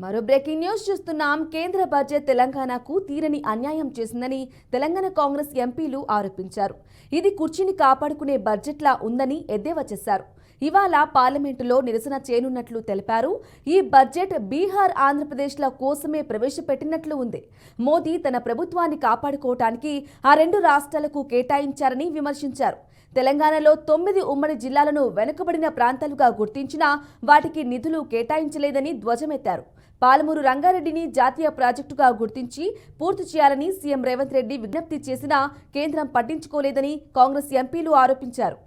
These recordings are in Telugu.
మరో బ్రేకింగ్ న్యూస్ చూస్తున్నాం. కేంద్ర బడ్జెట్ తెలంగాణకు తీరని అన్యాయం చేసిందని తెలంగాణ కాంగ్రెస్ ఎంపీలు ఆరోపించారు. ఇది కుర్చీని కాపాడుకునే బడ్జెట్లా ఉందని ఎద్దేవా చేశారు. ఇవాళ పార్లమెంటులో నిరసన చేయనున్నట్లు తెలిపారు. ఈ బడ్జెట్ బీహార్, ఆంధ్రప్రదేశ్ల కోసమే ప్రవేశపెట్టినట్లు ఉంది. మోదీ తన ప్రభుత్వాన్ని కాపాడుకోవటానికి ఆ రెండు రాష్ట్రాలకు కేటాయించారని విమర్శించారు. తెలంగాణలో 9 ఉమ్మడి జిల్లాలను వెనుకబడిన ప్రాంతాలుగా గుర్తించినా వాటికి నిధులు కేటాయించలేదని ధ్వజమెత్తారు. పాలమూరు రంగారెడ్డిని జాతీయ ప్రాజెక్టుగా గుర్తించి పూర్తి చేయాలని సీఎం రేవంత్ రెడ్డి విజ్ఞప్తి చేసినా కేంద్రం పట్టించుకోలేదని కాంగ్రెస్ ఎంపీలు ఆరోపించారు.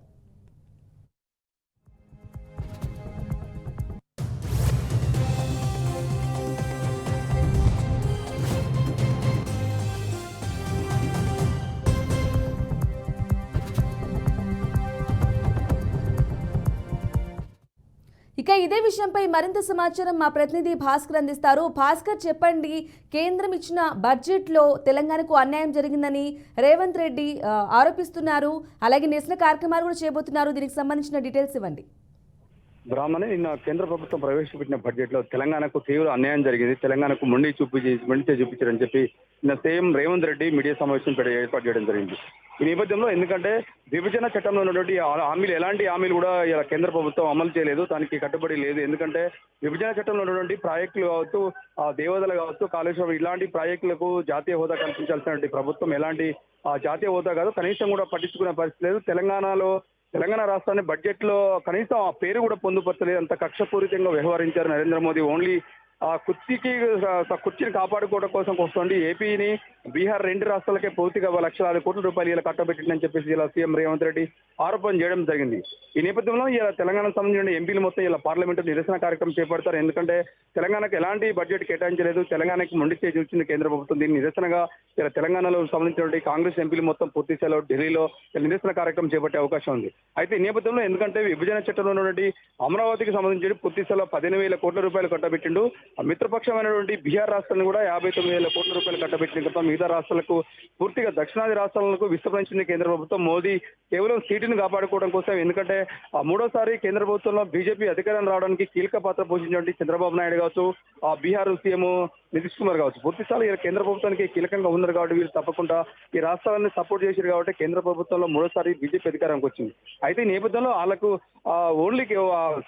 ఇక ఇదే విషయంపై మరింత సమాచారం మా ప్రతినిధి భాస్కర్ అందిస్తారు. భాస్కర్, చెప్పండి, కేంద్రం ఇచ్చిన బడ్జెట్లో తెలంగాణకు అన్యాయం జరిగిందని రేవంత్ రెడ్డి ఆరోపిస్తున్నారు. అలాగే నిరసన కార్యక్రమాలు కూడా చేయబోతున్నారు. దీనికి సంబంధించిన డీటెయిల్స్ ఇవ్వండి. బ్రాహ్మణి, నిన్న కేంద్ర ప్రభుత్వం ప్రవేశపెట్టిన బడ్జెట్ లో తెలంగాణకు తీవ్ర అన్యాయం జరిగింది. తెలంగాణకు మొండి చూపించారని చెప్పి నిన్న సీఎం రేవంత్ రెడ్డి మీడియా సమావేశం ఏర్పాటు చేయడం జరిగింది. ఈ నేపథ్యంలో ఎందుకంటే విభజన చట్టంలో ఉన్నటువంటి హామీలు, ఎలాంటి హామీలు కూడా ఇలా కేంద్ర ప్రభుత్వం అమలు చేయలేదు, దానికి కట్టుబడి లేదు. ఎందుకంటే విభజన చట్టంలో ఉన్నటువంటి ప్రాజెక్టులు కావచ్చు, దేవతలు కావచ్చు, కాళేశ్వరం ఇలాంటి ప్రాజెక్టులకు జాతీయ హోదా కల్పించాల్సినటువంటి ప్రభుత్వం ఎలాంటి జాతీయ హోదా కాదు, కనీసం కూడా పట్టించుకునే పరిస్థితి లేదు. తెలంగాణ రాష్ట్రాన్ని బడ్జెట్ లో కనీసం ఆ పేరు కూడా పొందుపరచలేదు. అంత కక్షపూరితంగా వ్యవహరించారు నరేంద్ర మోదీ. ఓన్లీ ఆ కుర్చీని కాపాడుకోవడం కోసం వస్తుంది. ఏపీని, బీహార్ రెండు రాష్ట్రాలకే పూర్తిగా లక్షలాది కోట్ల రూపాయలు ఇలా కట్టబెట్టిందని చెప్పేసి ఇలా సీఎం రేవంత్ రెడ్డి ఆరోపణ చేయడం జరిగింది. ఈ నేపథ్యంలో ఇలా తెలంగాణకు సంబంధించిన ఎంపీలు మొత్తం ఇలా పార్లమెంటు నిరసన కార్యక్రమం చేపడతారు. ఎందుకంటే తెలంగాణకు ఎలాంటి బడ్జెట్ కేటాయించలేదు, తెలంగాణకు మొండి చేసి వచ్చింది కేంద్ర ప్రభుత్వం. దీన్ని నిరసనగా ఇలా తెలంగాణలో సంబంధించినటువంటి కాంగ్రెస్ ఎంపీలు మొత్తం పూర్తి స్థాయిలో ఢిల్లీలో నిరసన కార్యక్రమం చేపట్టే అవకాశం ఉంది. అయితే ఈ నేపథ్యంలో ఎందుకంటే విభజన చట్టంలో ఉన్నటువంటి అమరావతికి సంబంధించి పూర్తి స్థాయిలో 15,000 కోట్ల రూపాయలు కట్టబెట్టిండు. మిత్రపక్షమైనటువంటి బీహార్ రాష్ట్రాన్ని కూడా 59,000 కోట్ల రూపాయలు కట్టబెట్టిన తప్ప మిగతా రాష్ట్రాలకు, పూర్తిగా దక్షిణాది రాష్ట్రాలకు విస్తరించింది కేంద్ర ప్రభుత్వం. మోదీ కేవలం సీటును కాపాడుకోవడం కోసం, ఎందుకంటే మూడోసారి కేంద్ర ప్రభుత్వంలో బీజేపీ అధికారం రావడానికి కీలక పాత్ర పోషించినటువంటి చంద్రబాబు నాయుడు కావచ్చు, బీహార్ సీఎం నితీష్ కుమార్ కావచ్చు, పూర్తిస్థాయి కేంద్ర ప్రభుత్వానికి కీలకంగా ఉన్నారు కాబట్టి వీళ్ళు తప్పకుండా ఈ రాష్ట్రాలను సపోర్ట్ చేశారు కాబట్టి కేంద్ర ప్రభుత్వంలో మూడోసారి బీజేపీ అధికారానికి వచ్చింది. అయితే ఈ నేపథ్యంలో వాళ్ళకు ఓన్లీ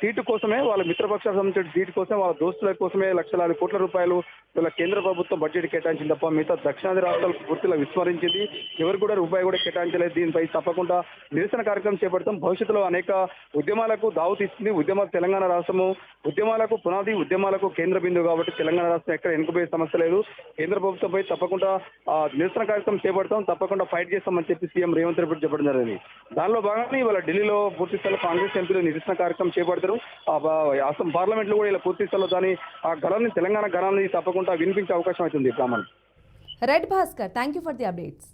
సీటు కోసమే, వాళ్ళ మిత్రపక్షాలకు సంబంధించిన సీటు కోసం, వాళ్ళ దోస్తుల కోసమే లక్షలాది కోట్ల రూపాయలు వీళ్ళ కేంద్ర ప్రభుత్వం బడ్జెట్ కేటాయించింది తప్ప మిగతా దక్షిణాది రాష్ట్రాలకు పూర్తిగా విస్మరించింది. ఎవరు కూడా రూపాయి కూడా కేటాయించలేదు. దీనిపై తప్పకుండా నిరసన కార్యక్రమం చేపడతాం. భవిష్యత్తులో అనేక ఉద్యమాలకు దావత్ ఇస్తుంది. తెలంగాణ రాష్ట్రము ఉద్యమాలకు పునాది, ఉద్యమాలకు కేంద్ర బిందువు కాబట్టి తెలంగాణ రాష్ట్రం ఎక్కడ వెనుకపోయే సమస్య లేదు. కేంద్ర ప్రభుత్వంపై తప్పకుండా నిరసన కార్యక్రమం చేపడతాం, తప్పకుండా ఫైట్ చేస్తామని చెప్పి సీఎం రేవంత్ రెడ్డి చెప్పడం జరిగింది. దానిలో భాగంగా ఇవాళ ఢిల్లీలో పూర్తి స్థాయిలో కాంగ్రెస్ ఎంపీలు నిరసన కార్యక్రమం చేపడతారు. అసలు పార్లమెంట్ లో కూడా ఇలా పూర్తి స్థాయిలో దాని ఆ గళాన్ని, తెలంగాణ గళాన్ని తప్పకుండా వినిపించే అవకాశం అవుతుంది. Right Bhaskar, thank you for the updates.